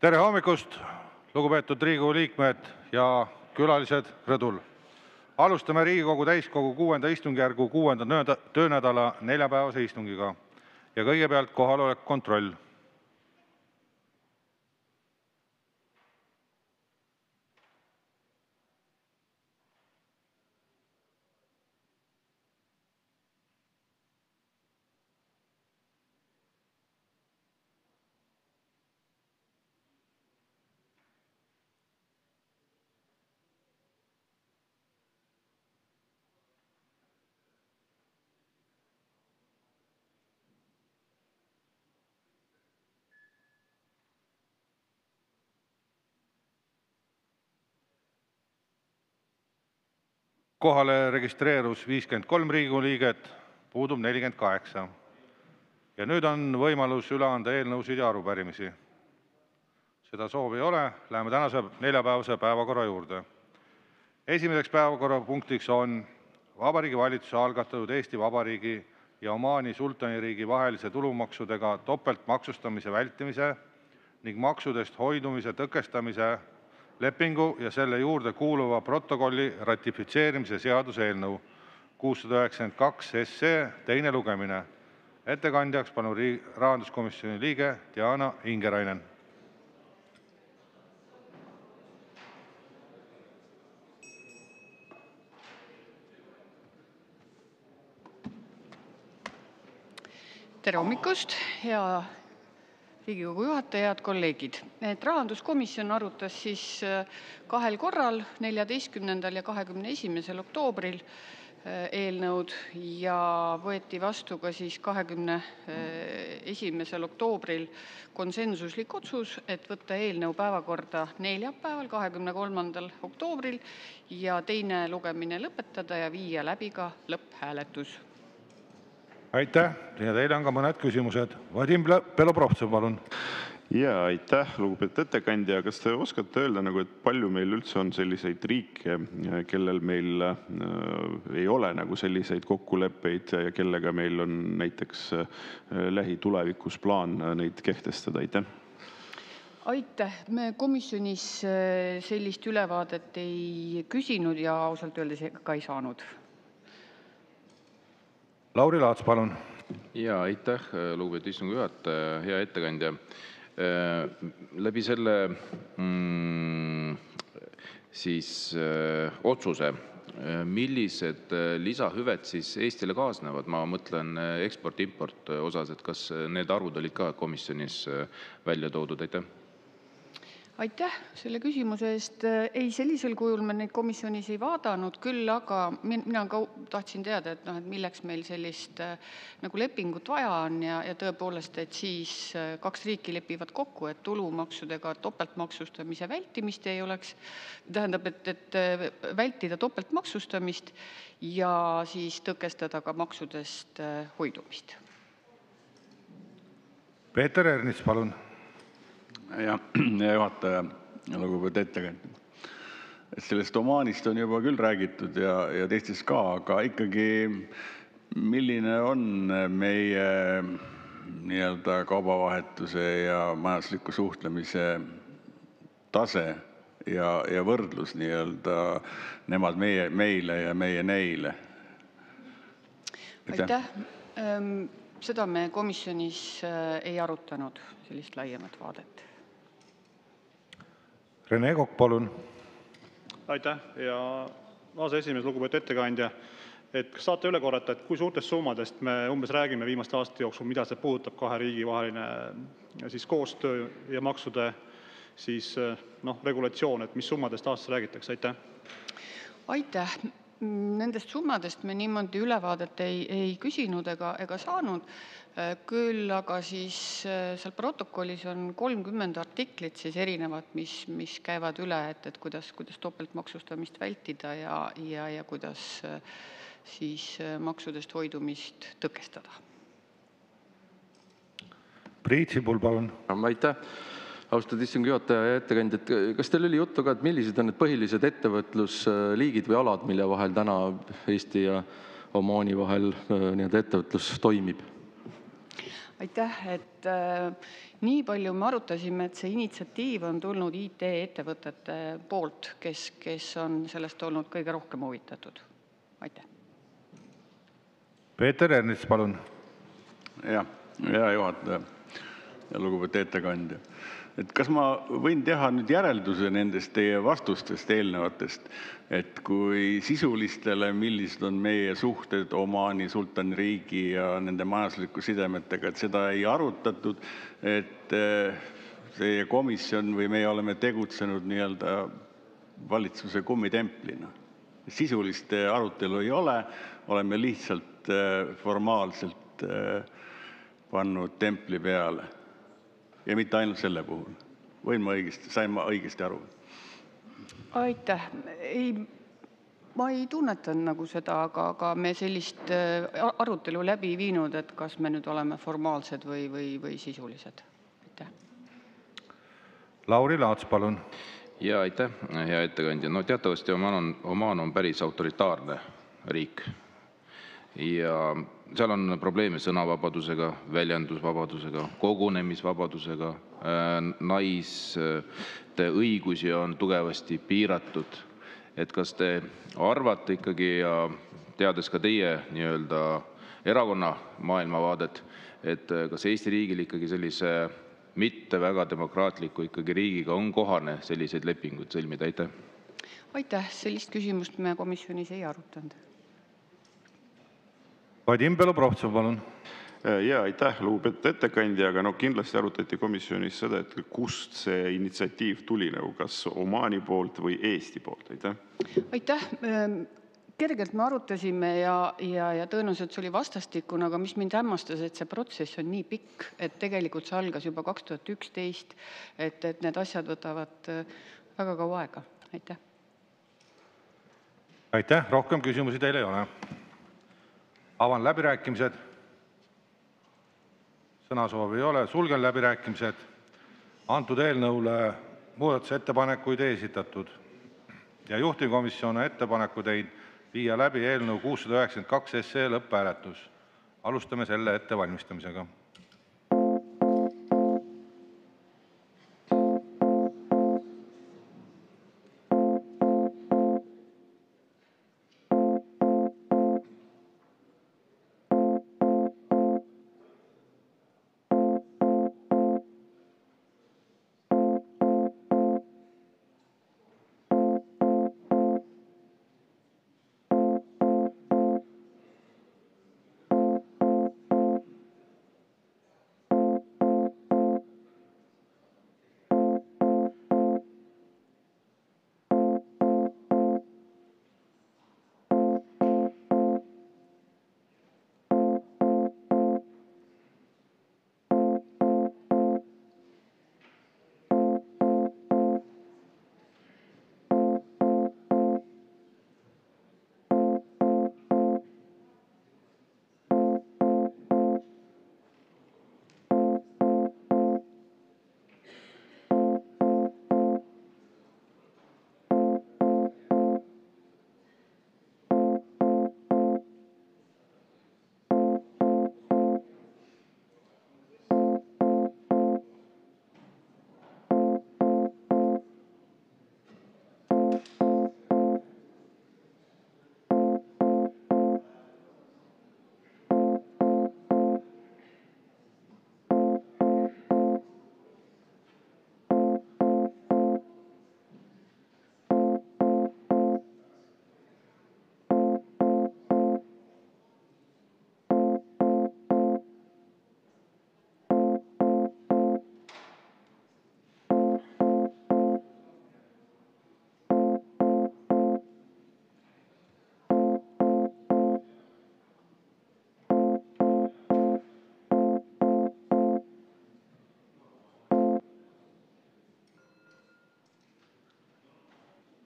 Tere hommikust, lugupeetud Riigikogu liikmed ja külalised rõdul. Alustame Riigikogu täiskogu 6. istungjärgu 6. töönädala neljapäevase istungiga. Ja kõigepealt kohaloleku kontroll. Kohale registreerus 53 Riigikogu liiget, puudub 48. Ja nüüd on võimalus üle anda eelnõusid ja arupärimisi. Seda soovi ei ole, läheme tänase neljapäevase päevakorra juurde. Esimeseks päevakorrapunktiks on Vabariigi Valitsuse algatatud Eesti Vabariigi ja Omaani Sultaniriigi vahelise tulumaksudega topeltmaksustamise vältimise ning maksudest hoidumise tõkestamise lepingu ja selle juurde kuuluva protokolli ratifitseerimise seaduse eelnõu 692 teine lugemine. Ettekandjaks palun rahanduskomisjoni liige Diana Ingerainen. Tere hommikust, hea Riigikogu juhataja, head kolleegid. Rahanduskomisjon arutas siis kahel korral, 14. ja 21. oktoobril eelnõud ja võeti vastu ka siis 21. oktoobril konsensuslik otsus, et võtta eelnõu päevakorda neljapäeval, 23. oktoobril ja teine lugemine lõpetada ja viia läbi ka lõpphääletus. Aitäh, ja teile on ka mõned küsimused. Vadim Belobrovtsev, palun. Ja aitäh, lugupeetud ettekandja. Kas te oskate öelda, et palju meil üldse on selliseid riike, kellel meil ei ole selliseid kokkuleppeid ja kellega meil on näiteks lähitulevikus plaan neid kehtestada? Aitäh. Me komisjonis sellist ülevaadet ei küsinud ja ausalt öeldes ka ei saanud. Lauri Laats, palun. Ja aitäh, lugupeetud istungi juhataja, hea ettekandja. Läbi selle otsuse, millised lisahüved siis Eestile kaasnevad, ma mõtlen eksport-import osas, et kas need arvud olid ka komisjonis välja toodud? Aitäh selle küsimuse eest. Ei, sellisel kujul me neid komisjonis ei vaadanud, küll aga mina ka tahtsin teada, et milleks meil sellist lepingut vaja on ja tõepoolest, et siis kaks riiki lepivad kokku, et tulumaksudega topeltmaksustamise vältimist ei oleks, tähendab, et vältida topeltmaksustamist ja siis tõkestada ka maksudest hoidumist. Peeter Ernits, palun. Ja juhataja, lugupeetud ettekandja. Sellest Omaanist on juba küll räägitud ja teistest ka, aga ikkagi milline on meie nii-öelda kaubavahetuse ja majandusliku suhtlemise tase ja võrdlus nii-öelda nemad meile ja meie neile? Aitäh. Seda me komisjonis ei arutanud, sellist laiemat vaadet. Rene Kokk, palun. Aitäh ja aseesimees, lugupeetud ettekandja. Kas saate üle korrata, et kui suurtest summadest me umbes räägime viimaste aastate jooksul, mida see puudutab kahe riigi vaheline koostöö ja maksude regulatsioon, et mis summadest aastas räägitakse? Aitäh. Nendest summadest me niimoodi ülevaadet ei küsinud ega saanud. Küll aga siis seal protokollis on 30 artiklit siis erinevad, mis käivad üle, et kuidas topeltmaksustamist vältida ja kuidas siis maksudest hoidumist tõkestada. Priit Sibul, palun. Aitäh. Austatud istungi juhataja ja ettekandjad, kas teil oli juttu ka, et millised on need põhilised ettevõtlusliigid või alad, mille vahel täna Eesti ja Omaani vahel ettevõtlus toimib? Aitäh, et nii palju me arutasime, et see initsiatiiv on tulnud IT-ettevõtete poolt, kes on sellest olnud kõige rohkem huvitatud. Aitäh. Peeter Ernits, palun. Hea juhataja ja lugupeetud ettekandja. Kas ma võin teha nüüd järelduse nendest teie vastustest eelnevatest, et kui sisulistele, millised on meie suhted Omaani sultaniriigi ja nende majandusliku sidemetega, et seda ei arutatud, et see komisjon või meie oleme tegutsenud nii-öelda valitsuse kummitemplina. Sisulist arutelu ei ole, oleme lihtsalt formaalselt pannud templi peale. Ja mitte ainult selle puhul. Sain ma õigesti aru? Aitäh. Ma ei tunnetanud nagu seda, aga me sellist arutelu läbi viinud, et kas me nüüd oleme formaalsed või sisulised. Aitäh. Lauri Laats, palun. Ja aitäh, hea ettekandja. No teatavasti Omaan on päris autoritaarne riik. Ja seal on probleeme sõnavabadusega, väljendusvabadusega, kogunemisvabadusega, naiste õigusi on tugevasti piiratud. Et kas te arvate ikkagi ja teades ka teie nii-öelda erakonna maailmavaadet, et kas Eesti riigil ikkagi sellise mitte väga demokraatliku ikkagi riigiga on kohane selliseid lepinguid sõlmida? Aitäh. Aitäh, sellist küsimust me komisjonis ei arutanud. Vadim Belobrovtsev, palun. Ja aitäh, lugupeetud ettekandja, aga kindlasti arutati komisjonis seda, et kust see initsiatiiv tuli, kas Omaani poolt või Eesti poolt? Aitäh. Kergelt me arutasime ja tõenäoliselt see oli vastastikune, aga mis mind hämmastas, et see protsess on nii pikk, et tegelikult see algas juba 2011, et need asjad võtavad väga kaua aega. Aitäh. Aitäh, rohkem küsimusi teile ei ole. Avan läbirääkimised. Sõnasoovi ei ole, sulgen läbirääkimised. Antud eelnõule muudatusettepanekuid ei esitatud. Ja juhtivkomisjon ettepaneku teid viia läbi eelnõu 692 SE lõpphääletus. Alustame selle ettevalmistamisega.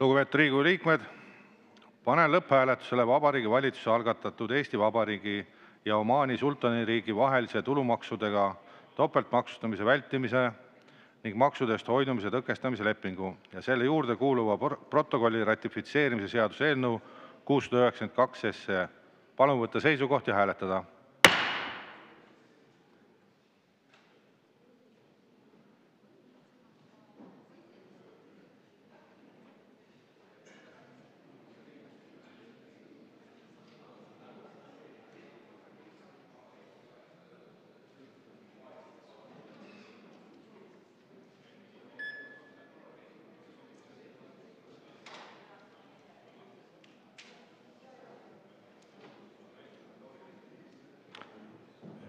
Lugupeetud Riigikogu liikmed, panen lõpphääletusele Vabariigi Valitsuse algatatud Eesti Vabariigi ja Omaani Sultaniriigi vahelise tulumaksudega topeltmaksustamise vältimise ning maksudest hoidumise tõkestamise lepingu ja selle juurde kuuluva protokolli ratifitseerimise seaduse eelnõu 692 SE. Palun võtta seisukoht ja hääletada.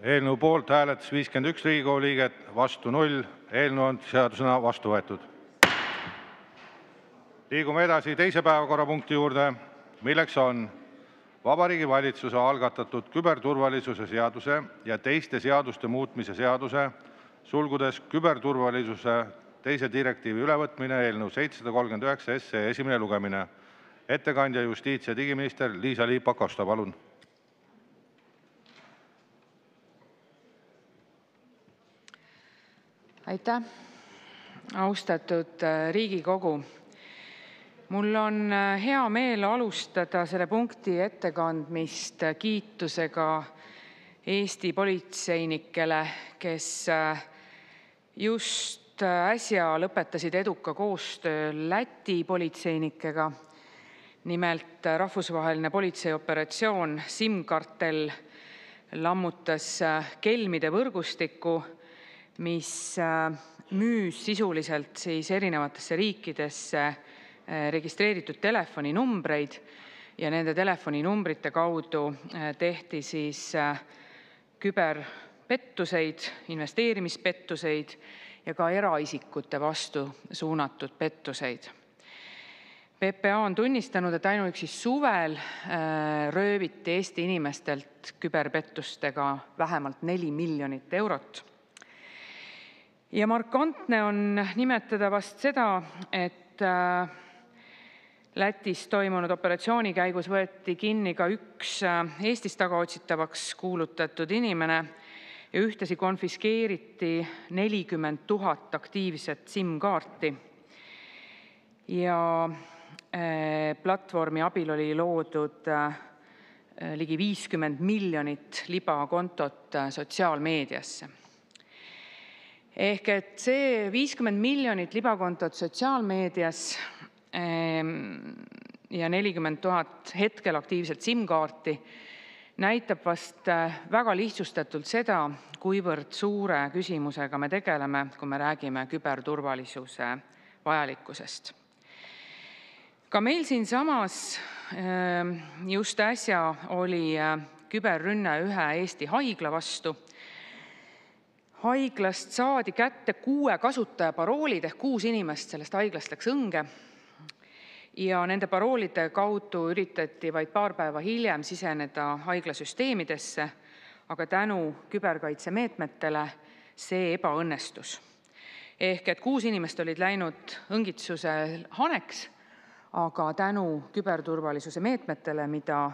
Eelnõu poolt hääletas 51 Riigikogu liiget, vastu 0. Eelnõu on seadusena vastu võetud. Liigume edasi teise päevakorrapunkti juurde, milleks on Vabariigi Valitsuse algatatud küberturvalisuse seaduse ja teiste seaduste muutmise seaduse (küberturvalisuse teise direktiivi ülevõtmine) eelnõu 739 esimene lugemine. Ettekandja justiits- ja digiminister Liisa-Ly Pakosta, palun. Aitäh, austatud Riigikogu. Mul on hea meel alustada selle punkti ettekandmist kiitusega Eesti politseinikele, kes just äsja lõpetasid eduka koostöö Läti politseinikega. Nimelt rahvusvaheline politseioperatsioon SIM-kartell lammutas kelmide võrgustiku, mis müüs sisuliselt siis erinevatesse riikidesse registreeritud telefoninumbreid ja nende telefoninumbrite kaudu tehti siis küberpettuseid, investeerimispettuseid ja ka eraisikute vastu suunatud pettuseid. PPA on tunnistanud, et ainuüksi suvel rööviti Eesti inimestelt küberpettustega vähemalt 4 miljonit eurot. Ja markantne on nimetada vast seda, et Lätis toimunud operatsiooni käigus võeti kinni ka üks Eestis tagaotsitavaks kuulutatud inimene ja ühtlasi konfiskeeriti 40 000 aktiivset SIM-kaarti. Ja platvormi abil oli loodud ligi 50 miljonit libakontot sotsiaalmeediasse. Ehk et see 50 miljonit libakontot sotsiaalmeedias ja 40 000 hetkel aktiivselt SIM-kaarti näitab vast väga lihtsustatult seda, kuivõrd suure küsimusega me tegeleme, kui me räägime küberturvalisuse vajalikkusest. Ka meil siinsamas just äsja oli küberrünne ühe Eesti haigla vastu. Haiglast saadi kätte 6 kasutaja paroolid ehk 6 inimest sellest haiglast läks õnge. Ja nende paroolide kaudu üritati vaid paar päeva hiljem siseneda haiglasüsteemidesse, aga tänu küberkaitsemeetmetele see ebaõnnestus. Ehk et 6 inimest olid läinud õngitsuse haneks, aga tänu küberturvalisuse meetmetele, mida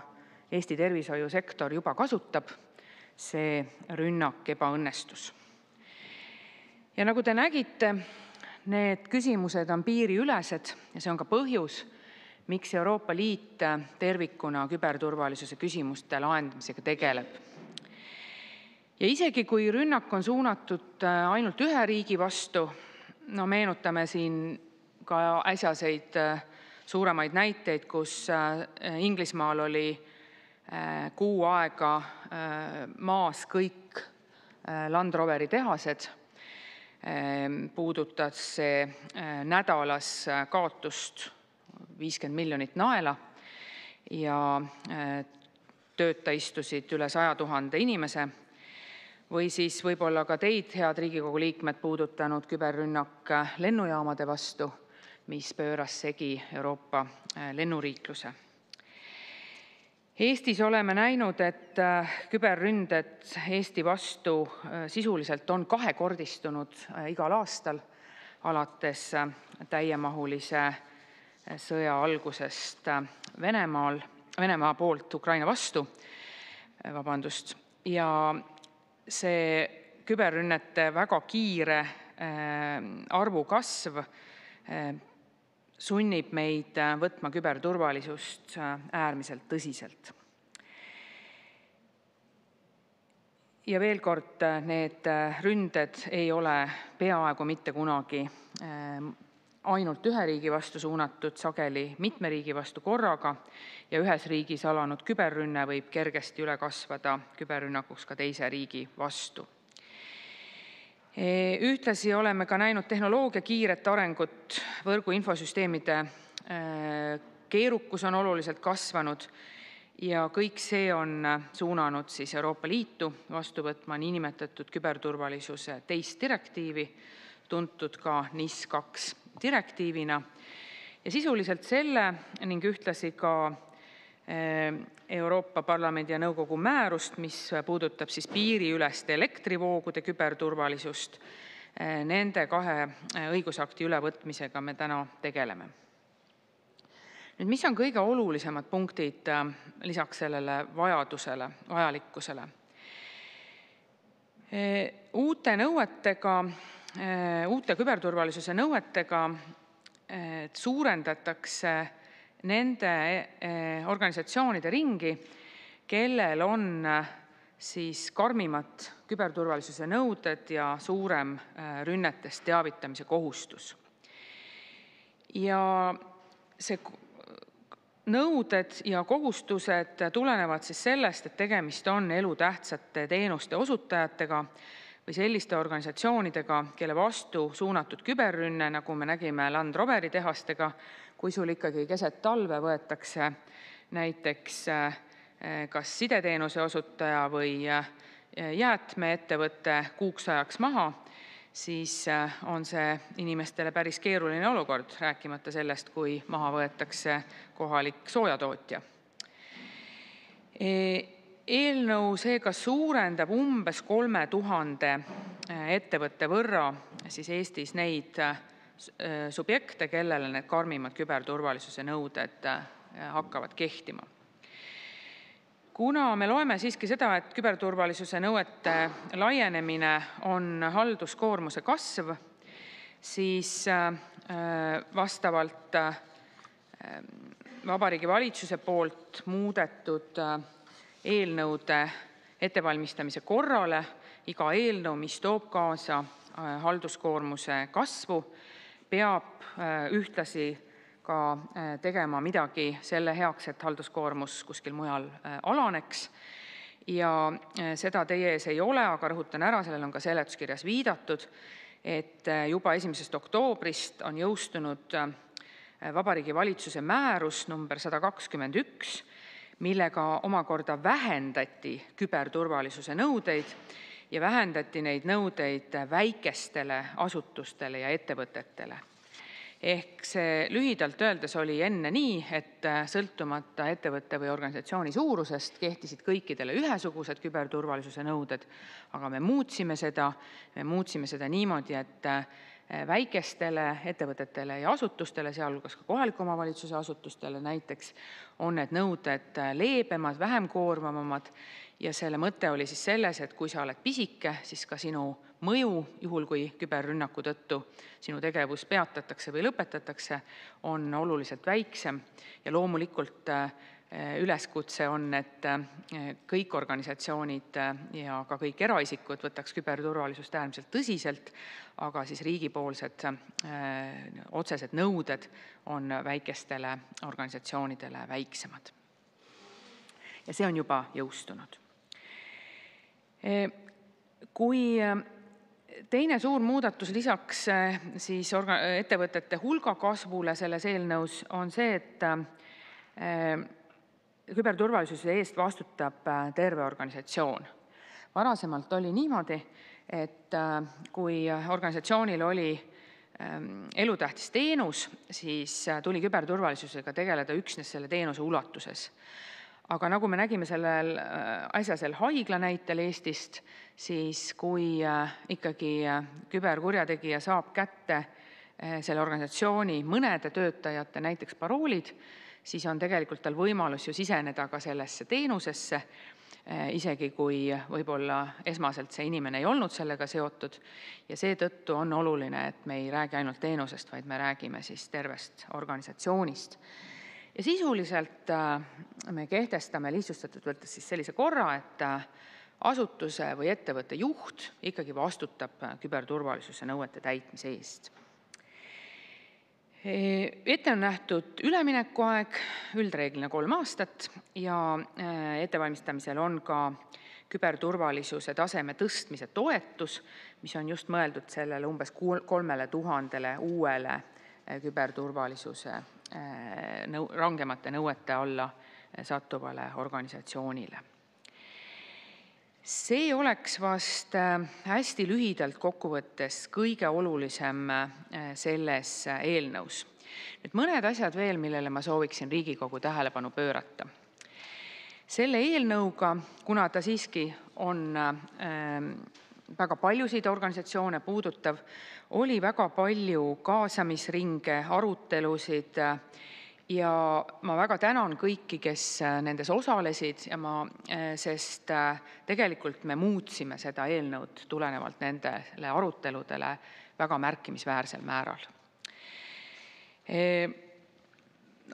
Eesti tervishoiusektor juba kasutab, see rünnak ebaõnnestus. Ja nagu te nägite, need küsimused on piiriülesed ja see on ka põhjus, miks Euroopa Liit tervikuna küberturvalisuse küsimuste lahendamisega tegeleb. Ja isegi kui rünnak on suunatud ainult ühe riigi vastu, meenutame siin ka äsjaseid suuremaid näiteid, kus Inglismaal oli kuu aega maas kõik Land Roveri tehased, puudutas see nädalas kaotust 50 miljonit naela ja tööta istusid üle 100 000 inimese. Või siis võib-olla ka teid, head Riigikogu liikmed, puudutanud küberrünnak lennujaamade vastu, mis pööras segi Euroopa lennuriikluse. Eestis oleme näinud, et küberründed Eesti vastu sisuliselt on kahekordistunud igal aastal, alates täiemahulise sõja algusest Venemaa poolt Ukraina vastu. Ja see küberrünnete väga kiire arvu kasv sunnib meid võtma küberturvalisust äärmiselt tõsiselt. Ja veel kord, need ründed ei ole peaaegu mitte kunagi ainult ühe riigi vastu suunatud, sageli mitme riigi vastu korraga ja ühes riigis alanud küberrünne võib kergesti üle kasvada küberrünnakuks ka teise riigi vastu. Ühtlasi oleme ka näinud tehnoloogia kiiret arengut, võrgu infosüsteemide keerukus on oluliselt kasvanud Ja kõik see on suunanud siis Euroopa Liitu vastu võtma niinimetatud küberturvalisuse teist direktiivi, tuntud ka NIS2 direktiivina. Ja sisuliselt selle ning ühtlasi ka Euroopa Parlamendi ja Nõukogu määrust, mis puudutab siis piiriüleste elektrivoogude küberturvalisust, nende 2 õigusakti ülevõtmisega me täna tegeleme. Nüüd, mis on kõige olulisemad punktid lisaks sellele vajalikkusele? Uute küberturvalisuse nõuetega suurendatakse nende organisatsioonide ringi, kellel on siis karmimad küberturvalisuse nõuded ja suurem rünnetest teavitamise kohustus. Ja see nõuded ja kohustused tulenevad siis sellest, et tegemist on elutähtsate teenuste osutajatega või selliste organisatsioonidega, kelle vastu suunatud küberrünne, nagu me nägime Land Roveri tehastega, kui sul ikkagi keset talve võetakse näiteks kas sideteenuse osutaja või jäätmeettevõte kuuks ajaks maha, siis on see inimestele päris keeruline olukord, rääkimata sellest, kui maha võetakse kohalik soojatootja. Eelnõu seega suurendab umbes 3000 ettevõtte võrra siis Eestis neid subjekte, kellele need karmimad küberturvalisuse nõuded hakkavad kehtima. Kuna me loeme siiski seda, et küberturvalisuse nõuete laienemine on halduskoormuse kasv, siis vastavalt Vabariigi Valitsuse poolt muudetud eelnõude ettevalmistamise korrale iga eelnõu, mis toob kaasa halduskoormuse kasvu, peab ühtlasi ka tegema midagi selle heaks, et halduskoormus kuskil mujal alaneks. Ja seda teie ees ei ole, aga rõhutan ära, sellel on ka seletuskirjas viidatud, et juba 1. oktoobrist on jõustunud Vabariigi Valitsuse määrus number 121, millega omakorda vähendati küberturvalisuse nõudeid ja vähendati neid nõudeid väikestele asutustele ja ettevõtetele. Ehk see lühidalt öeldes oli enne nii, et sõltumata ettevõtte või organisatsiooni suurusest kehtisid kõikidele ühesugused küberturvalisuse nõuded, aga me muutsime seda niimoodi, et väikestele ettevõtetele ja asutustele, sealhulgas ka kohaliku omavalitsuse asutustele näiteks, on need nõuded leebemad, vähem koormavamad ja selle mõte oli siis selles, et kui sa oled pisike, siis ka sinu mõju, juhul kui küberrünnaku tõttu sinu tegevus peatatakse või lõpetatakse, on oluliselt väiksem ja loomulikult üleskutse on, et kõik organisatsioonid ja ka kõik eraisikud võtaks küberturvalisust äärmiselt tõsiselt, aga siis riigipoolsed otsesed nõuded on väikestele organisatsioonidele väiksemad. Ja see on juba jõustunud. Kui teine suur muudatus lisaks siis ettevõtete hulga kasvule selles eelnõus on see, et küberturvalisuse eest vastutab terve organisatsioon. Varasemalt oli niimoodi, et kui organisatsioonil oli elutähtis teenus, siis tuli küberturvalisusega tegeleda üksnes selle teenuse ulatuses. Aga nagu me nägime sellel asjasel haigla näitel Eestist, siis kui ikkagi küberkurjategija saab kätte selle organisatsiooni mõnede töötajate näiteks paroolid, siis on tegelikult tal võimalus ju siseneda ka sellesse teenusesse, isegi kui võib-olla esmaselt see inimene ei olnud sellega seotud. Ja seetõttu on oluline, et me ei räägi ainult teenusest, vaid me räägime siis tervest organisatsioonist. Ja sisuliselt me kehtestame lihtsustatud võttes siis sellise korra, et asutuse või ettevõtte juht ikkagi vastutab küberturvalisuse nõuete täitmise eest. Ette on nähtud üleminekuaeg, üldreeglina 3 aastat ja ettevalmistamisel on ka küberturvalisuse taseme tõstmise toetus, mis on just mõeldud sellele umbes 3000 uuele küberturvalisuse rangemate nõuete alla sattuvale organisatsioonile. See oleks vast hästi lühidalt kokkuvõttes kõige olulisem selles eelnõus. Nüüd mõned asjad veel, millele ma sooviksin Riigikogu tähelepanu pöörata. Selle eelnõuga, kuna ta siiski on väga paljusid organisatsioone puudutav, oli väga palju kaasamisringe, arutelusid ja ma väga tänan kõiki, kes nendes osalesid, sest tegelikult me muutsime seda eelnõud tulenevalt nendele aruteludele väga märkimisväärsel määral.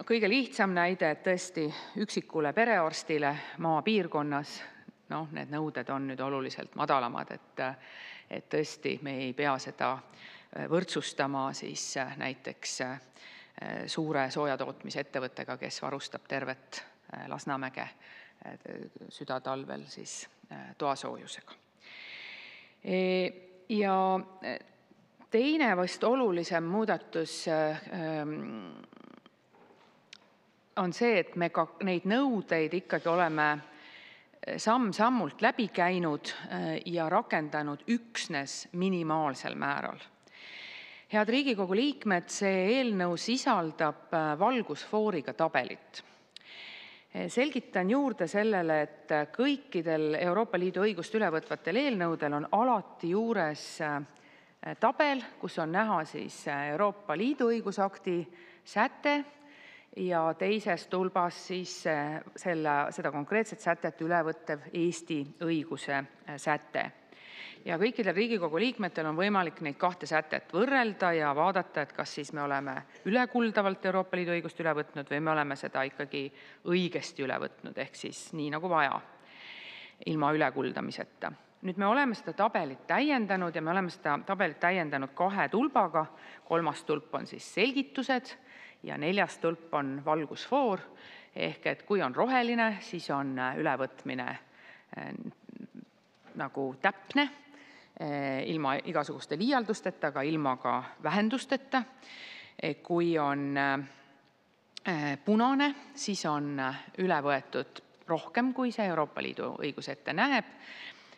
Kõige lihtsam näide, et tõesti üksikule perearstile maapiirkonnas, need nõuded on nüüd oluliselt madalamad, et tõesti me ei pea seda võrdsustama siis näiteks suure soojatootmisettevõttega, kes varustab tervet Lasnamäge südatalvel siis toasoojusega. Ja teine vast olulisem muudatus on see, et me ka neid nõudeid ikkagi oleme samm-sammult läbi käinud ja rakendanud üksnes minimaalsel määral. Head Riigikogu liikmed, see eelnõu sisaldab valgusfooriga tabelit. Selgitan juurde sellele, et kõikidel Euroopa Liidu õigust ülevõtvatel eelnõudel on alati juures tabel, kus on näha siis Euroopa Liidu õigusakti säte ja teises tulbas siis seda konkreetset sätet ülevõttev Eesti õiguse säte. Ja kõikidel Riigikogu liikmetel on võimalik neid kahte sätet võrrelda ja vaadata, et kas siis me oleme ülekuldavalt Euroopa Liidu õigust üle võtnud või me oleme seda ikkagi õigesti üle võtnud, ehk siis nii nagu vaja, ilma ülekuldamiseta. Nüüd me oleme seda tabelit täiendanud ja me oleme seda tabelit täiendanud 2 tulbaga. 3. tulp on siis selgitused ja 4. tulp on valgusfoor, ehk et kui on roheline, siis on ülevõtmine nagu täpne, ilma igasuguste liialdusteta, aga ilma ka vähendusteta. Kui on punane, siis on üle võetud rohkem, kui see Euroopa Liidu õigus ette näeb.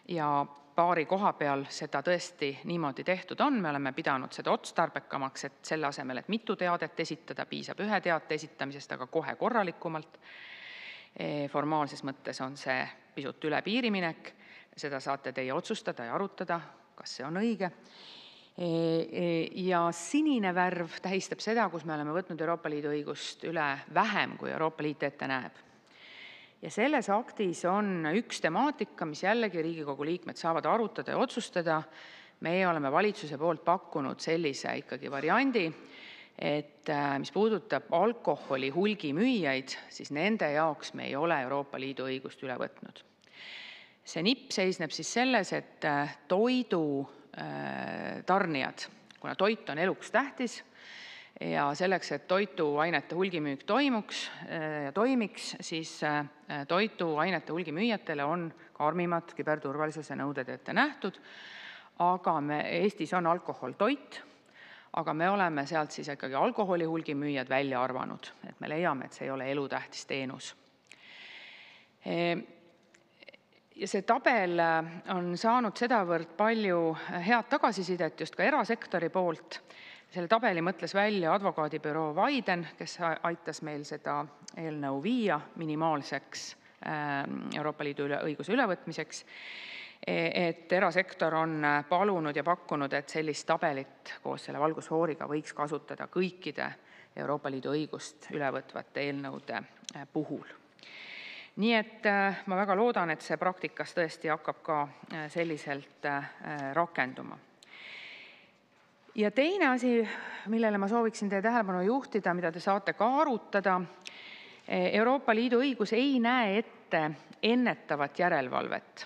Ja paari koha peal seda tõesti niimoodi tehtud on. Me oleme pidanud seda otstarbekamaks, et selle asemel, et mitu teadet esitada, piisab 1 teate esitamisest, aga kohe korralikumalt. Formaalses mõttes on see pisut üle piiriminek. Seda saate teie otsustada ja arutada, kas see on õige. Ja sinine värv tähistab seda, kus me oleme võtnud Euroopa Liidu õigust üle vähem, kui Euroopa Liit ette näeb. Ja selles aktis on üks temaatika, mis jällegi Riigikogu liikmed saavad arutada ja otsustada. Meie oleme valitsuse poolt pakkunud sellise ikkagi variandi, et mis puudutab alkoholi hulgimüüjaid, siis nende jaoks me ei ole Euroopa Liidu õigust üle võtnud. See nipp seisneb siis selles, et toidu tarnijad, kuna toit on eluks tähtis ja selleks, et toiduainete hulgimüük toimuks ja toimiks, siis toiduainete hulgimüüjatele on karmimad küberturvalisuse nõuded ette nähtud, aga Eestis on alkohol toit, aga me oleme sealt siis ikkagi alkoholi hulgimüüjad välja arvanud, et me leiame, et see ei ole elutähtis teenus. Ja see tabel on saanud sedavõrd palju head tagasisidet just ka erasektori poolt. Selle tabeli mõtles välja advokaadibüroo Vaiden, kes aitas meil seda eelnõu viia minimaalseks Euroopa Liidu õiguse ülevõtmiseks. Et erasektor on palunud ja pakkunud, et sellist tabelit koos selle valgusfooriga võiks kasutada kõikide Euroopa Liidu õigust ülevõtvate eelnõude puhul. Nii et ma väga loodan, et see praktikas tõesti hakkab ka selliselt rakenduma. Ja teine asi, millele ma sooviksin teie tähelepanu juhtida, mida te saate ka arutada, Euroopa Liidu õigus ei näe ette ennetavat järelevalvet.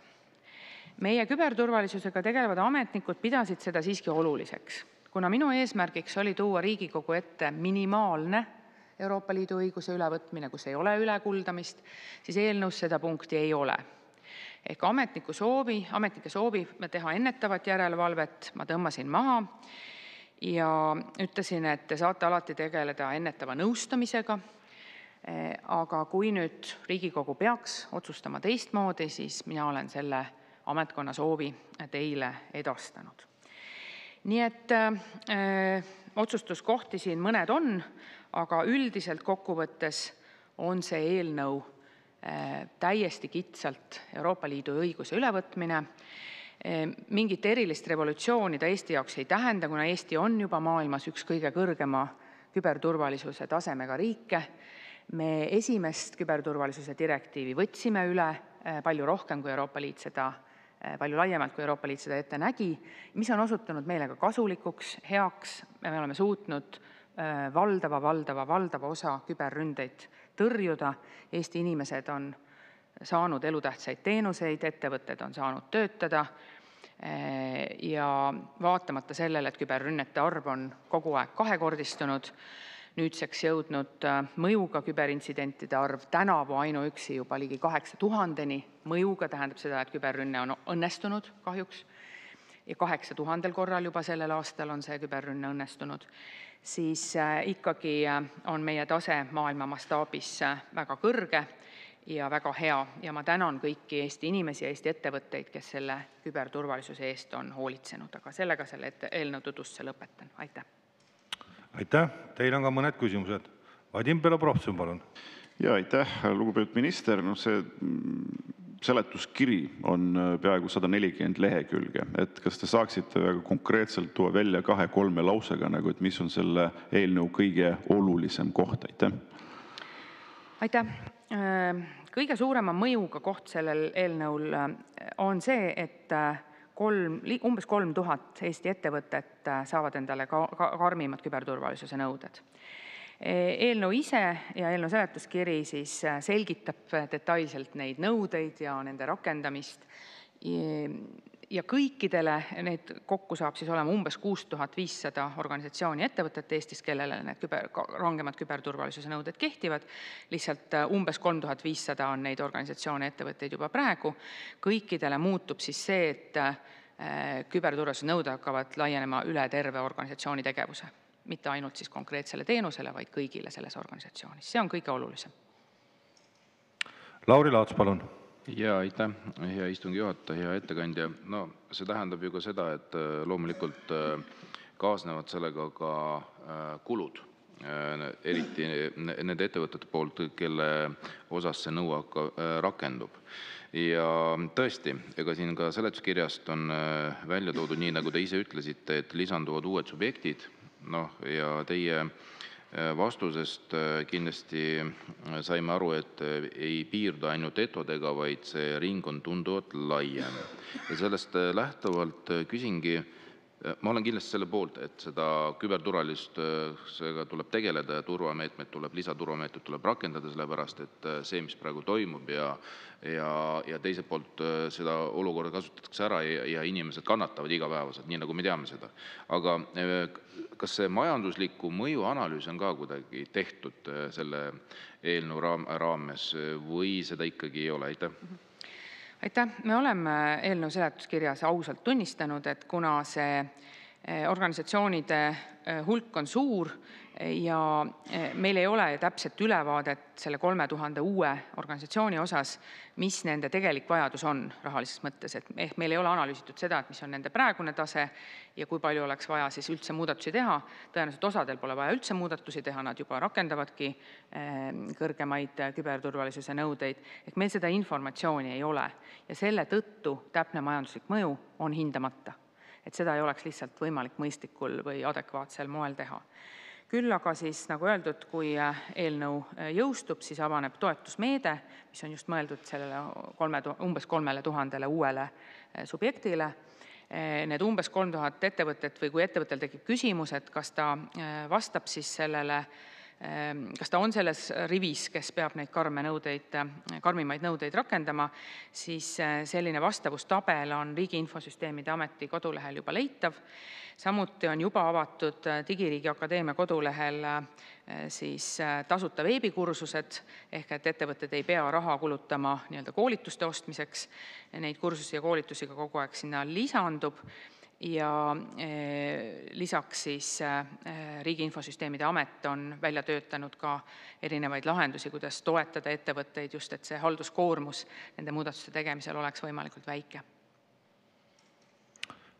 Meie küberturvalisusega tegelevad ametnikud pidasid seda siiski oluliseks. Kuna minu eesmärgiks oli tuua Riigikogu ette minimaalne Euroopa Liidu õiguse ülevõtmine, kus ei ole ülekuldamist, siis eelnõus seda punkti ei ole. Ehk ametnike soovi teha ennetavat järelevalvet ma tõmbasin maha ja ütlesin, et te saate alati tegeleda ennetava nõustamisega. Aga kui nüüd Riigikogu peaks otsustama teistmoodi, siis mina olen selle ametkonna soovi teile edastanud. Nii et otsustuskohti siin mõned on, aga üldiselt kokkuvõttes on see eelnõu täiesti kitsalt Euroopa Liidu õiguse ülevõtmine. Mingit erilist revolutsiooni ta Eesti jaoks ei tähenda, kuna Eesti on juba maailmas üks kõige kõrgema küberturvalisuse tasemega riike. Me esimest küberturvalisuse direktiivi võtsime üle palju rohkem kui Euroopa Liit seda, palju laiemalt kui Euroopa Liit seda ette nägi, mis on osutunud meile ka kasulikuks, heaks. Me oleme suutnud valdava osa küberründeid tõrjuda. Eesti inimesed on saanud elutähtsaid teenuseid, ettevõtted on saanud töötada ja vaatamata sellele, et küberrünnete arv on kogu aeg kahekordistunud, nüüdseks jõudnud mõjuga küberintsidentide arv tänavu ainuüksi juba ligi 8000-ni. Mõjuga tähendab seda, et küberrünne on õnnestunud kahjuks ja 8000 korral juba sellel aastal on see küberrünne õnnestunud. Siis ikkagi on meie tase maailma mastaabis väga kõrge ja väga hea. Ja ma tänan kõiki Eesti inimesi ja Eesti ettevõtteid, kes selle küberturvalisuse eest on hoolitsenud. Aga sellega selle eelnõu tutvustuse lõpetan. Aitäh! Aitäh! Teil on ka mõned küsimused. Vadim Belobrovtsev, palun. Ja aitäh, lugupeetud minister. No see seletuskiri on peaaegu 140 lehekülge. Et kas te saaksite väga konkreetselt tuua välja 2-3 lausega, et mis on selle eelnõu kõige olulisem koht? Aitäh! Aitäh! Kõige suurema mõjuga koht sellel eelnõul on see, et umbes 3000 Eesti ettevõtet saavad endale karmimad küberturvalisuse nõuded. Eelnõu ise ja eelnõu seletuskiri siis selgitab detailselt neid nõudeid ja nende rakendamist ja kõikidele need kokku saab siis olema umbes 6500 organisatsiooni ettevõtet Eestis, kellele need rangemad küberturvalisuse nõuded kehtivad. Lihtsalt umbes 3500 on neid organisatsioone ettevõtteid juba praegu. Kõikidele muutub siis see, et küberturvalisuse nõuded hakkavad laienema üle terve organisatsiooni tegevuse. Mitte ainult siis konkreetsele teenusele, vaid kõigile selles organisatsioonis. See on kõige olulisem. Lauri Laats, palun. Ja aitäh, hea istungi juhataja, hea ettekandja. No see tähendab ju ka seda, et loomulikult kaasnevad sellega ka kulud, eriti nende ettevõtete poolt, kelle osas see nõuak rakendub. Ja tõesti, ega siin ka seletuskirjast on välja toodud nii, nagu te ise ütlesite, et lisanduvad uued subjektid. Ja teie vastusest kindlasti saime aru, et ei piirdu ainult etodega, vaid see ring on tunduvalt laiem. Ja sellest lähtuvalt küsingi, ma olen kindlasti selle poolt, et seda küberturvalistusega tuleb tegeleda ja turvameetmed tuleb, lisaturvameetmed tuleb rakendada, sellepärast, et see, mis praegu toimub ja teiselt poolt seda olukorda kasutatakse ära ja inimesed kannatavad igapäevaselt, nii nagu me teame seda. Aga kas see majandusliku mõju analüüs on ka kuidagi tehtud selle eelnõu raames või seda ikkagi ei ole? Aitäh! Aitäh! Me oleme eelnõu seletuskirjas ausalt tunnistanud, et kuna see organisatsioonide hulk on suur ja meil ei ole täpselt ülevaadet selle 3000 uue organisatsiooni osas, mis nende tegelik vajadus on rahalises mõttes. Ehk meil ei ole analüüsitud seda, et mis on nende praegune tase ja kui palju oleks vaja siis üldse muudatusi teha. Tõenäoliselt osadel pole vaja üldse muudatusi teha, nad juba rakendavadki kõrgemaid küberturvalisuse nõudeid. Ehk meil seda informatsiooni ei ole ja selle tõttu täpne majanduslik mõju on hindamata. Et seda ei oleks lihtsalt võimalik mõistlikul või adekvaatsel moel teha. Küll aga siis, nagu öeldud, kui eelnõu jõustub, siis avaneb toetusmeede, mis on just mõeldud sellele umbes 3000 uuele subjektile. Need umbes 3000 ettevõtet või kui ettevõttel tekib küsimus, et kas ta vastab siis sellele, kas ta on selles rivis, kes peab neid karmimaid nõudeid rakendama, siis selline vastavustabel on Riigi Infosüsteemide Ameti kodulehel juba leitav. Samuti on juba avatud Digiriigi Akadeemia kodulehel siis tasuta veebikursused, ehk et ettevõtted ei pea raha kulutama koolituste ostmiseks. Neid kursusi ja koolitusi ka kogu aeg sinna lisandub. ja lisaks siis Riigi Infosüsteemide Amet on välja töötanud ka erinevaid lahendusi, kuidas toetada ettevõtteid just, et see halduskoormus nende muudatuste tegemisel oleks võimalikult väike.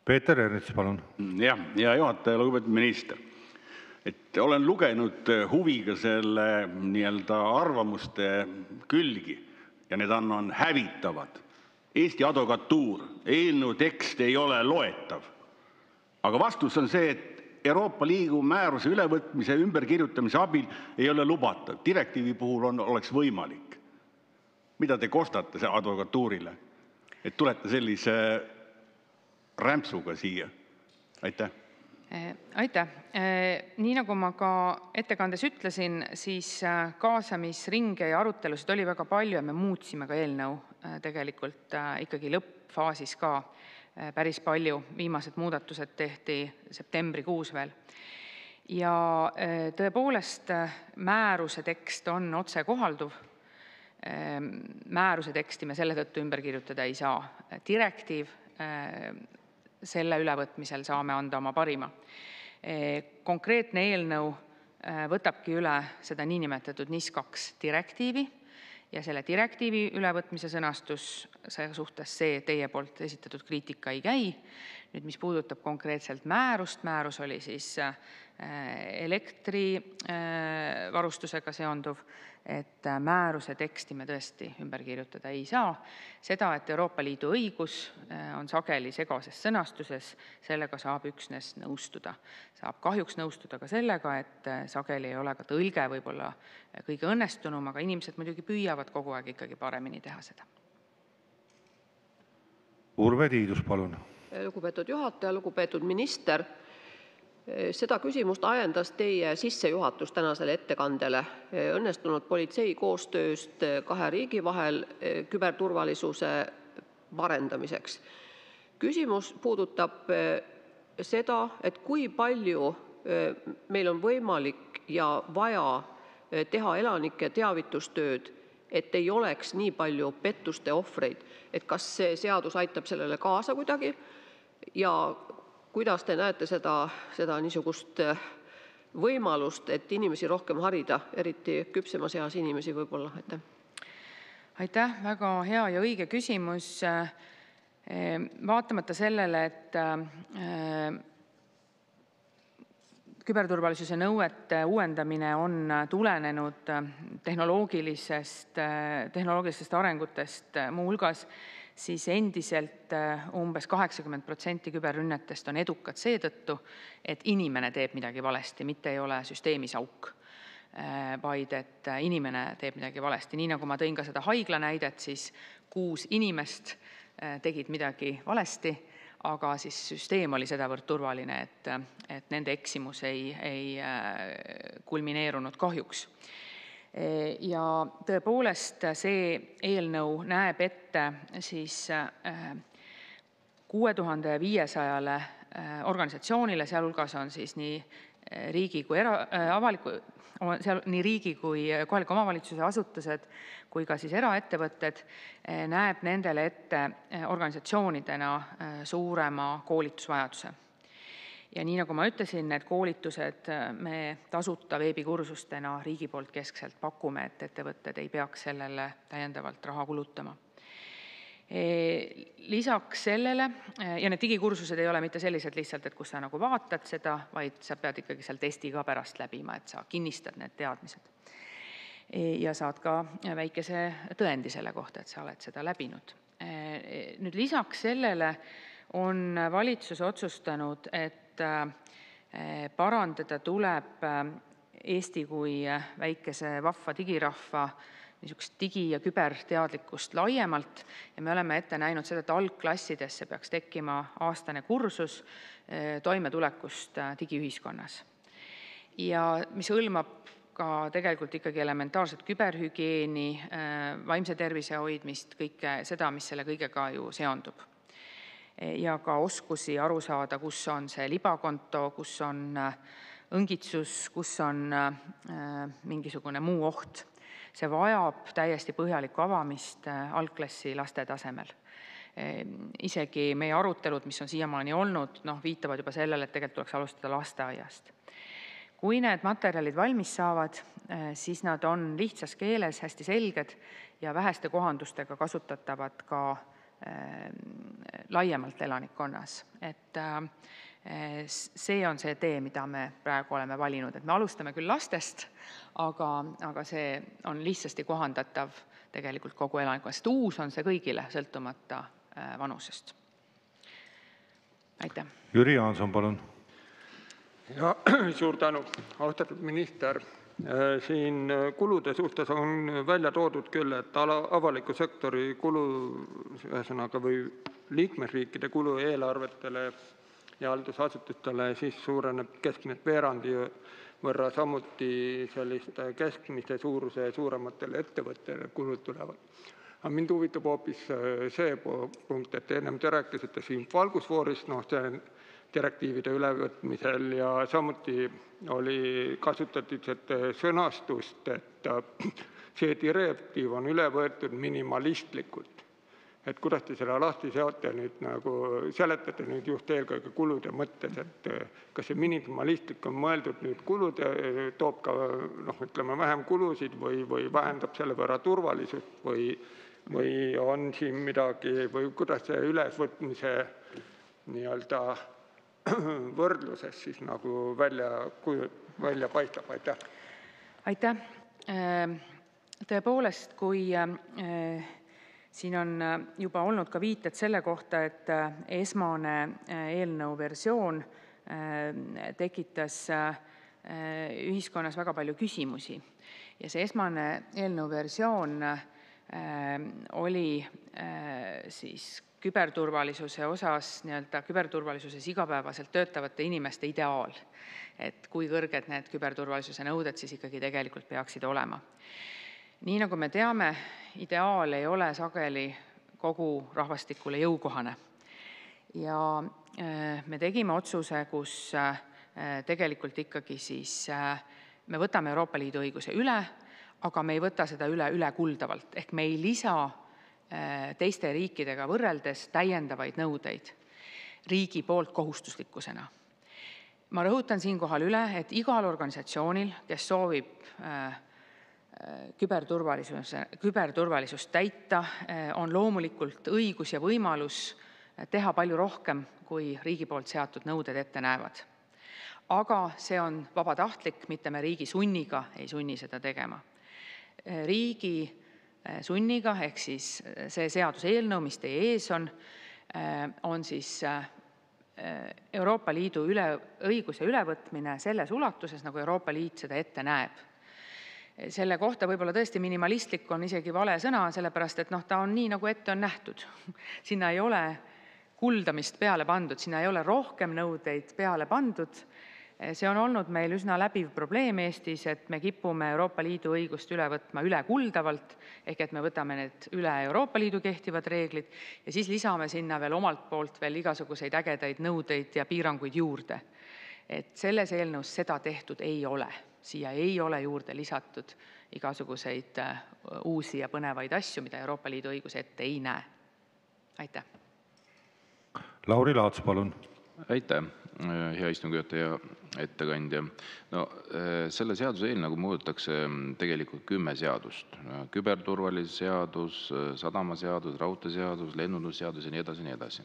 Peeter Ernits, palun. Jah, hea juhataja, lugupeetud minister. Et olen lugenud huviga selle nii-öelda arvamuste külgi ja need on hävitavad. Eesti advokatuur, eelnõu tekst ei ole loetav. Aga vastus on see, et Euroopa Liidu määruse ülevõtmise ja ümberkirjutamise abil ei ole lubatav. Direktiivi puhul oleks võimalik. Mida te kostate advokatuurile? Et tulete sellise rämpsuga siia? Aitäh. Aitäh. Nii nagu ma ka ettekandes ütlesin, siis kaasamisringe ja arutelusid oli väga palju ja me muutsime ka eelnõu tegelikult ikkagi lõppfaasis ka päris palju. Viimased muudatused tehti septembrikuus veel. Ja tõepoolest määruse tekst on otsekohalduv. Määruse teksti me selle tõttu ümber kirjutada ei saa. Direktiiv selle ülevõtmisel saame anda oma parima. Konkreetne eelnõu võtabki üle seda niinimetatud NIS2 direktiivi ja selle direktiivi ülevõtmise sõnastus suhtes see teie poolt esitatud kriitika ei käi. Nüüd, mis puudutab konkreetselt määrus oli siis elektrivarustusega seonduv, et määruse teksti me tõesti ümber kirjutada ei saa. Seda, et Euroopa Liidu õigus on sageli segases sõnastuses, sellega saab üksnes nõustuda. Saab kahjuks nõustuda ka sellega, et sageli ei ole ka tõlge võib-olla kõige õnnestunum, aga inimesed muidugi püüavad kogu aeg ikkagi paremini teha seda. Urve Tiidus, palun. Lugupeetud juhataja, lugupeetud minister. Seda küsimust ajendas teie sissejuhatus tänasele ettekandele õnnestunud politsei koostööst kahe riigi vahel küberturvalisuse parendamiseks. Küsimus puudutab seda, et kui palju meil on võimalik ja vaja teha elanike teavitustööd, et ei oleks nii palju pettuste ohvreid, et kas see seadus aitab sellele kaasa kuidagi ja kuidas te näete seda niisugust võimalust, et inimesi rohkem harida, eriti küpsemas eas inimesi võib-olla? Aitäh, väga hea ja õige küsimus. Vaatamata sellele, et küberturvalisuse nõuete uuendamine on tulenenud tehnoloogilistest arengutest muu hulgas, siis endiselt umbes 80% küberrünnetest on edukad seetõttu, et inimene teeb midagi valesti, mitte ei ole süsteemis auk, vaid et inimene teeb midagi valesti. Nii nagu ma tõin ka seda haigla näidet, siis 6 inimest tegid midagi valesti, aga siis süsteem oli sedavõrd turvaline, et nende eksimus ei kulmineerunud kahjuks. Ja tõepoolest see eelnõu näeb ette siis 6500 organisatsioonile, sealhulgas on siis nii riigi kui nii riigi kui kohaliku omavalitsuse asutused kui ka siis eraettevõtted, näeb nendele ette organisatsioonidena suurema koolitusvajaduse. Ja nii nagu ma ütlesin, need koolitused me tasuta veebikursustena riigi poolt keskselt pakume, et ettevõtted ei peaks sellele täiendavalt raha kulutama. Lisaks sellele, ja need digikursused ei ole mitte sellised lihtsalt, et kus sa nagu vaatad seda, vaid sa pead ikkagi seal testi ka pärast läbima, et sa kinnistad need teadmised. Ja saad ka väikese tõendi selle kohta, et sa oled seda läbinud. Nüüd lisaks sellele on valitsus otsustanud, et parandada tuleb Eesti kui väikese vahva digirahva niisugust digi- ja küberteadlikkust laiemalt ja me oleme ette näinud seda, et algklassidesse peaks tekkima aastane kursus toimetulekust digiühiskonnas. Ja mis hõlmab ka tegelikult ikkagi elementaarset küberhügieeni, vaimse tervise hoidmist, kõike seda, mis selle kõigega ju seondub. Ja ka oskusi aru saada, kus on see libakonto, kus on õngitsus, kus on mingisugune muu oht. See vajab täiesti põhjalikku avamist algklassi laste tasemel. isegi meie arutelud, mis on siiamaani olnud, viitavad juba sellele, et tegelikult tuleks alustada lasteaiast. Kui need materjalid valmis saavad, siis nad on lihtsas keeles, hästi selged ja väheste kohandustega kasutatavad ka laiemalt elanikkonnas. Et see on see tee, mida me praegu oleme valinud. Et me alustame küll lastest, aga see on lihtsasti kohandatav tegelikult kogu elanikkonnast. Sest uus on see kõigile, sõltumata vanusest. Aitäh. Jüri Jaanson, palun. Ja suur tänu, austatud minister. Siin kulude suhtes on välja toodud küll, et avaliku sektori kulu ühesõnaga või liikmesriikide kulu eelarvetele ja haldusasutustele siis suureneb keskmiselt veerandi võrra, samuti selliste keskmise suuruse suurematele ettevõttele kulud tulevad. Aga mind huvitab hoopis see punkt, et ennem te rääkisite siin valgusfoorist, see direktiivide ülevõtmisel ja samuti kasutati sõnastust, et see direktiiv on üle võetud minimalistlikult. Et kuidas te selle lahti seletate nüüd just eelkõige kulude mõttes, et kas see minimalistlik on mõeldud nüüd kulude, toob ka vähem kulusid või vähendab selle võrra turvalisust või on siin midagi või kuidas see ülesvõtmise nii-öelda võrdluses siis nagu välja paistab. Aitäh. Aitäh. Tõepoolest, kui siin on juba olnud ka viited selle kohta, et esmane eelnõu versioon tekitas ühiskonnas väga palju küsimusi. Ja see esmane eelnõu versioon oli siis küberturvalisuse osas, küberturvalisuses igapäevaselt töötavate inimeste ideaal. Et kui kõrged need küberturvalisuse nõuded siis ikkagi tegelikult peaksid olema. Nii nagu me teame, ideaal ei ole sageli kogu rahvastikule jõukohane. Ja me tegime otsuse, kus tegelikult ikkagi siis me võtame Euroopa Liidu õiguse üle, aga me ei võta seda üle kuldavalt. Ehk me ei lisa teiste riikidega võrreldes täiendavaid nõudeid riigi poolt kohustuslikkusena. Ma rõhutan siinkohal üle, et igal organisatsioonil, kes soovib küberturvalisust täita, on loomulikult õigus ja võimalus teha palju rohkem, kui riigi poolt seatud nõuded ette näevad. Aga see on vabatahtlik, mitte me riigi sunniga ei sunni seda tegema. Riigi sunniga, ehk siis see seaduseelnõu, mis teie ees on siis Euroopa Liidu õiguse ülevõtmine selles ulatuses, nagu Euroopa Liit seda ette näeb. Selle kohta võib-olla tõesti minimalistlik on isegi vale sõna, sellepärast et ta on nii, nagu ette on nähtud. Sinna ei ole kuldamist peale pandud, sinna ei ole rohkem nõudeid peale pandud. See on olnud meil üsna läbiv probleem Eestis, et me kipume Euroopa Liidu õigust üle võtma üle kuldavalt, ehk et me võtame need üle Euroopa Liidu kehtivad reeglid ja siis lisame sinna veel omalt poolt veel igasuguseid ägedaid nõudeid ja piiranguid juurde. Et selles eelnõus seda tehtud ei ole. Siia ei ole juurde lisatud igasuguseid uusi ja põnevaid asju, mida Euroopa Liidu õigus ette ei näe. Aitäh. Lauri Laats, palun. Aitäh, hea istungijuhataja, ettekandja. Selle seaduse eelnõuga muudetakse tegelikult 10 seadust. Küberturvalisuse seadus, sadamaseadus, raudteeseadus, lennundusseadus ja nii edasi, nii edasi.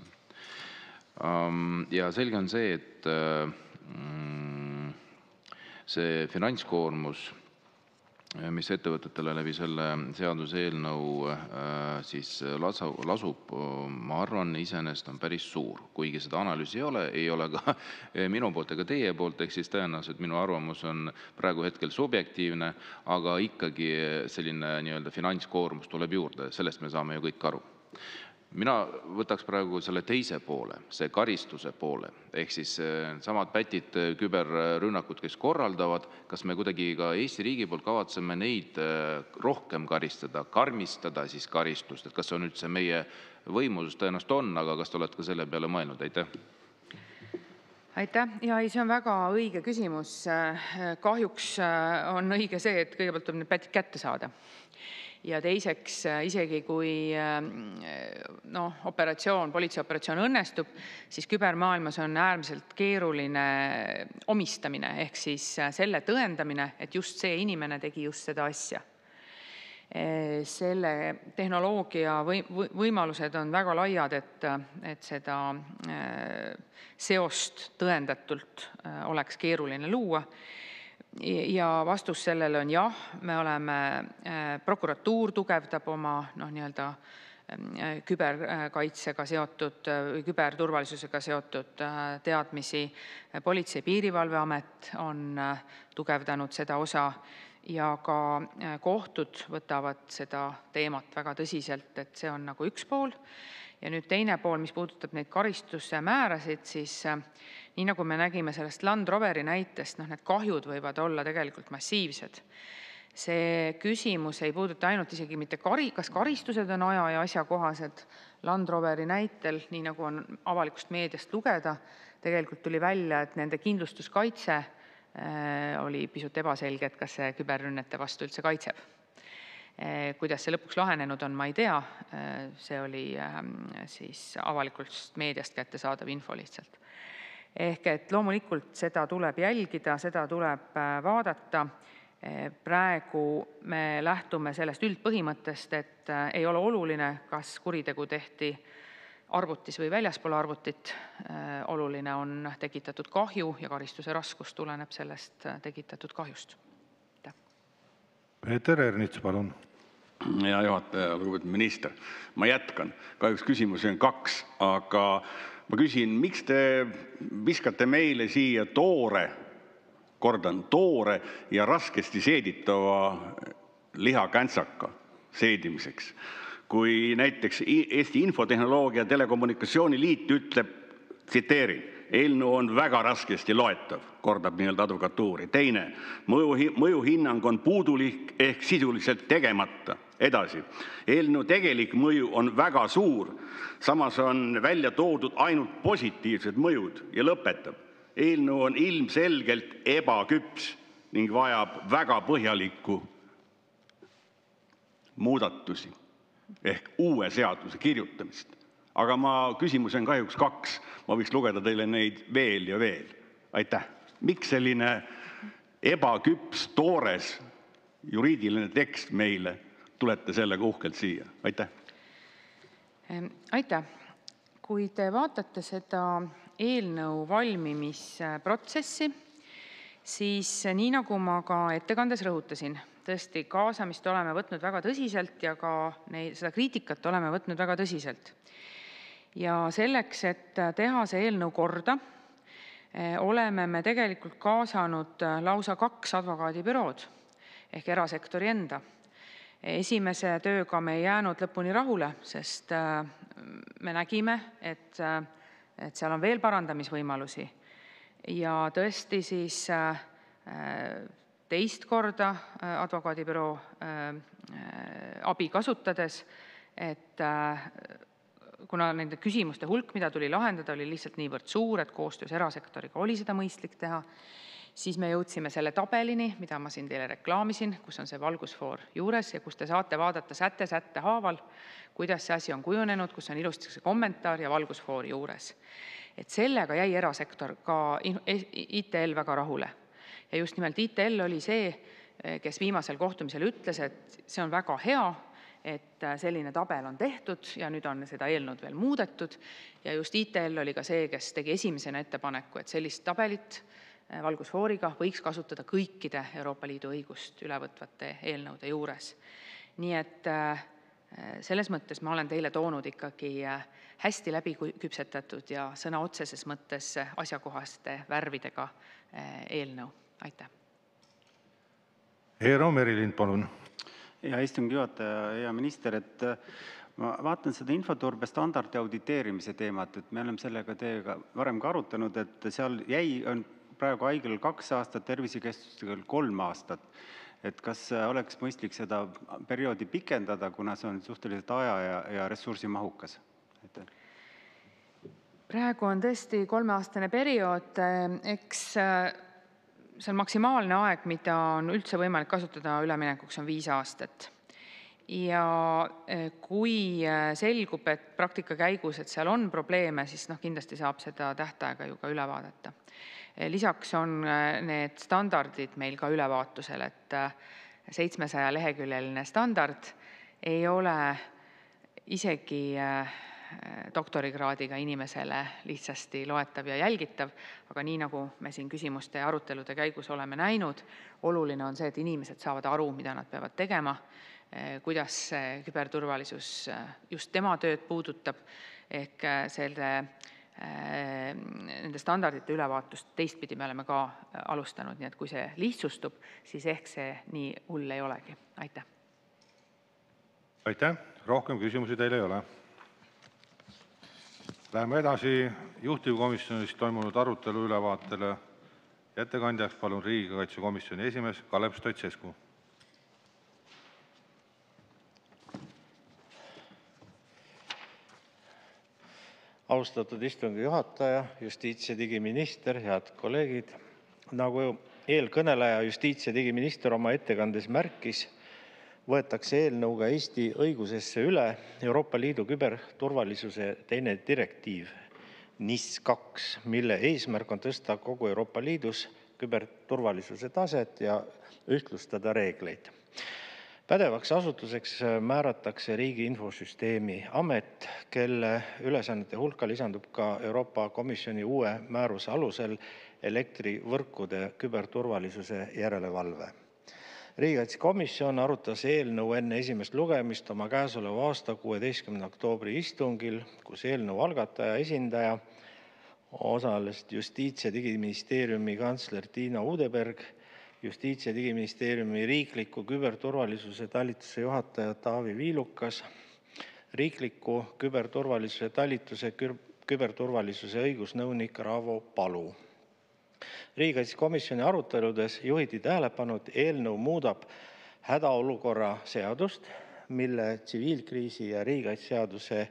Ja selge on see, et see finantskoormus, mis ettevõtetele läbi selle seaduseelnõu siis lasub, ma arvan, iseenesest on päris suur. Kuigi seda analüüsi ei ole ka minu poolt ega teie poolt, ehk siis tõenäoliselt minu arvamus on praegu hetkel subjektiivne, aga ikkagi selline nii-öelda finantskoormus tuleb juurde, sellest me saame ju kõik aru. Mina võtaks praegu selle teise poole, see karistuse poole, ehk siis samad pätid küberrünnakud, kes korraldavad, kas me kuidagi ka Eesti riigi poolt kavatseme neid rohkem karistada, karmistada siis karistust, et kas see on üldse meie võimuses tõenäoliselt on, aga kas te olete ka selle peale mõelnud? Aitäh. Aitäh. Ja see on väga õige küsimus. Kahjuks on õige see, et kõigepealt tuleb need pätid kätte saada. Ja teiseks, isegi kui politseioperatsioon õnnestub, siis kübermaailmas on äärmiselt keeruline omistamine ehk siis selle tõendamine, et just see inimene tegi just seda asja. Selle tehnoloogia võimalused on väga laiad, et seda seost tõendatult oleks keeruline luua. Ja vastus sellele on jah, me oleme, prokuratuur tugevdab oma küberkaitsega seotud või küberturvalisusega seotud teadmisi. Politsei- ja Piirivalveamet on tugevdanud seda osa ja ka kohtud võtavad seda teemat väga tõsiselt, et see on nagu üks pool. Ja nüüd teine pool, mis puudutab neid karistuse määrasid, siis nii nagu me nägime sellest Land Roveri näitest, need kahjud võivad olla tegelikult massiivsed. See küsimus ei puuduta ainult isegi mitte kas karistused on aja ja asjakohased. Land Roveri näitel, nii nagu on avalikust meediast lugeda, tegelikult tuli välja, et nende kindlustuskaitse oli pisut ebaselge, et kas see küberrünnete vastu üldse kaitseb. Kuidas see lõpuks lahenenud on, ma ei tea. See oli siis avalikust meediast kättesaadav info lihtsalt. Ehk et loomulikult seda tuleb jälgida, seda tuleb vaadata. Praegu me lähtume sellest üldpõhimõttest, et ei ole oluline, kas kuritegu tehti arvutis või väljaspool arvutit. Oluline on tekitatud kahju ja karistuse raskus tuleneb sellest tekitatud kahjust. Peeter Ernits, palun. Hea juhataja, lugupeetud minister. Ma jätkan. Kahjuks küsimusi on 2, aga ma küsin, miks te viskate meile siia toore ja raskesti seeditava lihakäntsaka seedimiseks? Kui näiteks Eesti Infotehnoloogia ja Telekommunikatsiooni Liit ütleb, tsiteerin, eelnõu on väga raskesti loetav, kordab nii-öelda advokatuuri. Teine, mõjuhinnang on puudulik ehk sisuliselt tegemata. Edasi, eelnõu tegelik mõju on väga suur, samas on välja toodud ainult positiivsed mõjud ja lõpetab. Eelnõu on ilmselgelt ebaküps ning vajab väga põhjalikku muudatusi ehk uue seaduse kirjutamist. Aga küsimus on kahjuks 2. Ma võiks lugeda teile neid veel ja veel. Aitäh. Miks selline ebaküps, toores juriidiline tekst meile? Tulete sellega uhkelt siia. Aitäh. Aitäh. Kui te vaatate seda eelnõu valmimisprotsessi, siis nii nagu ma ka ettekandes rõhutasin, tõesti kaasamist oleme võtnud väga tõsiselt ja ka seda kriitikat oleme võtnud väga tõsiselt. Ja selleks, et teha see eelnõu korda, oleme me tegelikult kaasanud lausa 2 advokaadibürood ehk erasektori enda. Esimese tööga me ei jäänud lõpuni rahule, sest me nägime, et seal on veel parandamisvõimalusi. Ja tõesti siis teist korda advokaadibüroo abi kasutades, et kuna nende küsimuste hulk, mida tuli lahendada, oli lihtsalt niivõrd suur, et koostöös erasektoriga oli seda mõistlik teha, siis me jõudsime selle tabelini, mida ma siin teile reklaamisin, kus on see valgusfoor juures ja kus te saate vaadata sätte haaval, kuidas see asi on kujunenud, kus on ilusti see kommentaar ja valgusfoor juures. Et sellega jäi erasektor ka ITL väga rahule. Ja just nimelt ITL oli see, kes viimasel kohtumisel ütles, et see on väga hea, et selline tabel on tehtud ja nüüd on seda eelnõud veel muudetud. Ja just ITL oli ka see, kes tegi esimesena ettepaneku, et sellist tabelit valgusfooriga võiks kasutada kõikide Euroopa Liidu õigust ülevõtvate eelnõude juures. Nii et selles mõttes ma olen teile toonud ikkagi hästi läbi küpsetatud ja sõna otseses mõttes asjakohaste värvidega eelnõu. Aitäh. Eero Merilind, palun. Hea istungi juhataja, hea minister, et ma vaatan seda infoturbe standardi auditeerimise teemat, et me oleme sellega teiega varem ka arutanud, et seal on praegu haigel 2 aastat, tervisekeskustel 3 aastat. Et kas oleks mõistlik seda perioodi pikendada, kuna see on suhteliselt aja ja ressursi mahukas? Praegu on tõesti 3-aastane periood, eks see on maksimaalne aeg, mida on üldse võimalik kasutada üleminekuks on 5 aastat. Ja kui selgub, et praktika käigus, et seal on probleeme, siis kindlasti saab seda tähtaega ju ka üle vaadata. Lisaks on need standardid meil ka ülevaatusel, et 700-leheküljeline standard ei ole isegi doktorikraadiga inimesele lihtsasti loetav ja jälgitav, aga nii nagu me siin küsimuste ja arutelude käigus oleme näinud, oluline on see, et inimesed saavad aru, mida nad peavad tegema, kuidas küberturvalisus just tema tööd puudutab, ehk nende standardite ülevaatust teistpidi me oleme ka alustanud, nii et kui see lihtsustub, siis ehk see nii hull ei olegi. Aitäh! Aitäh! Rohkem küsimusi teile ei ole. Läheme edasi juhtivkomisjonis toimunud arutelu ülevaatele. Ettekandjaks palun riigikaitsekomisjoni esimees Kalev Stoicescu. Austatud istungi juhataja, justiits- ja digiminister, head kolleegid. Nagu eelkõneleja justiits- ja digiminister oma ettekandes märkis, võetakse eelnõuga Eesti õigusesse üle Euroopa Liidu küberturvalisuse teine direktiiv NIS2, mille eesmärk on tõsta kogu Euroopa Liidus küberturvalisuse taset ja ühtlustada reegleid. Pädevaks asutuseks määratakse Riigi Infosüsteemi Amet, kelle ülesannete hulka lisandub ka Euroopa Komisjoni uue määruse alusel elektrivõrkude küberturvalisuse järelevalve. Riigikaitsekomisjon arutas eelnõu enne esimest lugemist oma käesoleva aasta 16. oktoobri istungil, kus eelnõu algataja esindaja osales Justiits- ja Digiministeeriumi kantsler Tiina Uudeberg, Justiits- ja Digiministeeriumi riikliku küberturvalisuse talituse juhataja Taavi Viilukas, riikliku küberturvalisuse talituse küberturvalisuse õigusnõunik Raavo Palu. Riigikaitsekomisjoni aruteludes juhiti tähelepanu, et eelnõu muudab hädaolukorra seadust, mille tsiviilkriisi ja riigikaitseseaduse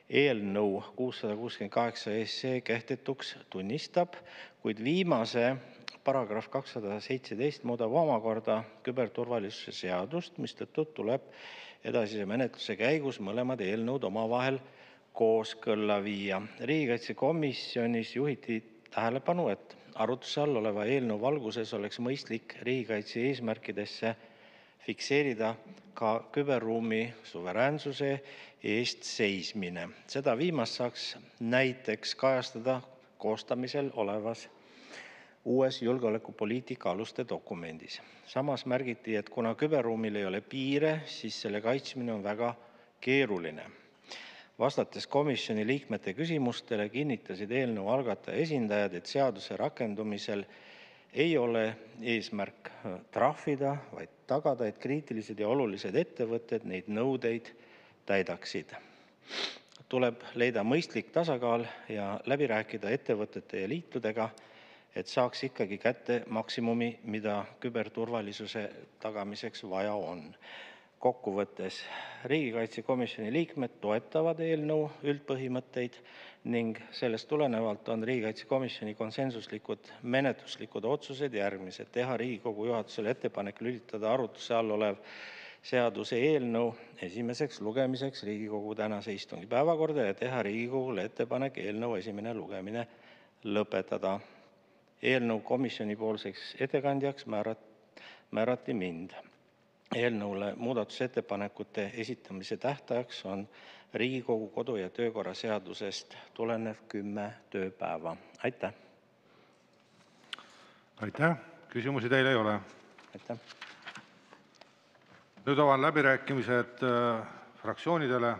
eelnõu 668 SE kehtetuks tunnistab, kuid viimase paragrahv 217 muudab omakorda küberturvalisuse seadust, mistõttu tuleb edasise menetluse käigus mõlemad eelnõud omavahel kooskõlla viia. Riigikaitsekomisjonis juhiti tähelepanu, et arutluse all oleva eelnõu valguses oleks mõistlik riigikaitse eesmärkidesse fikseerida ka küberruumi suveräänsuse eest seismine. Seda viimast saaks näiteks kajastada koostamisel olevas uues julgeolekupoliitika aluste dokumendis. Samas märgiti, et kuna küberruumil ei ole piire, siis selle kaitsmine on väga keeruline. Vastates komisjoni liikmete küsimustele kinnitasid eelnõu algataja esindajad, et seaduse rakendumisel ei ole eesmärk trahvida, vaid tagada, et kriitilised ja olulised ettevõtted neid nõudeid täidaksid. Tuleb leida mõistlik tasakaal ja läbi rääkida ettevõtete ja liitudega, et saaks ikkagi kätte maksimumi, mida küberturvalisuse tagamiseks vaja on. Kokkuvõttes riigikaitsekomisjoni liikmed toetavad eelnõu üldpõhimõtteid ning sellest tulenevalt on riigikaitsekomisjoni konsensuslikud menetluslikud otsused järgmised. Teha Riigikogu juhatusele ettepanek lülitada arutluse all olev seaduse eelnõu esimeseks lugemiseks Riigikogu tänase istungi päevakorda ja teha Riigikogule ettepanek eelnõu esimene lugemine lõpetada. Eelnõu komisjonipoolseks ettekandjaks määrati mind. Eelnõule muudatusettepanekute esitamise tähtajaks on Riigikogu kodu- ja töökorra seadusest tulenev 10 tööpäeva. Aitäh! Aitäh! Küsimusi teile ei ole. Aitäh! Nüüd avan läbirääkimised fraktsioonidele.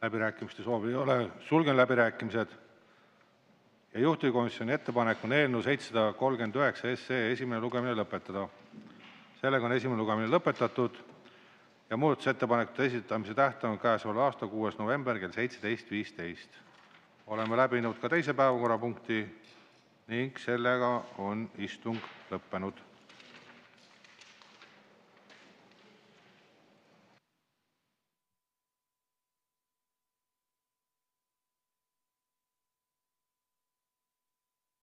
Läbirääkimiste soovi ei ole. Sulgen läbirääkimised. Ja juhtivkomisjoni ettepanek on eelnõu 739 SE esimene lugemine lõpetada. Sellega on esimene lugemine lõpetatud ja muudatusettepanekute esitamise tähtaeg on käesoleva aasta 6. november kell 17.15. Oleme läbinud ka teise päevakorrapunkti ning sellega on istung lõppenud.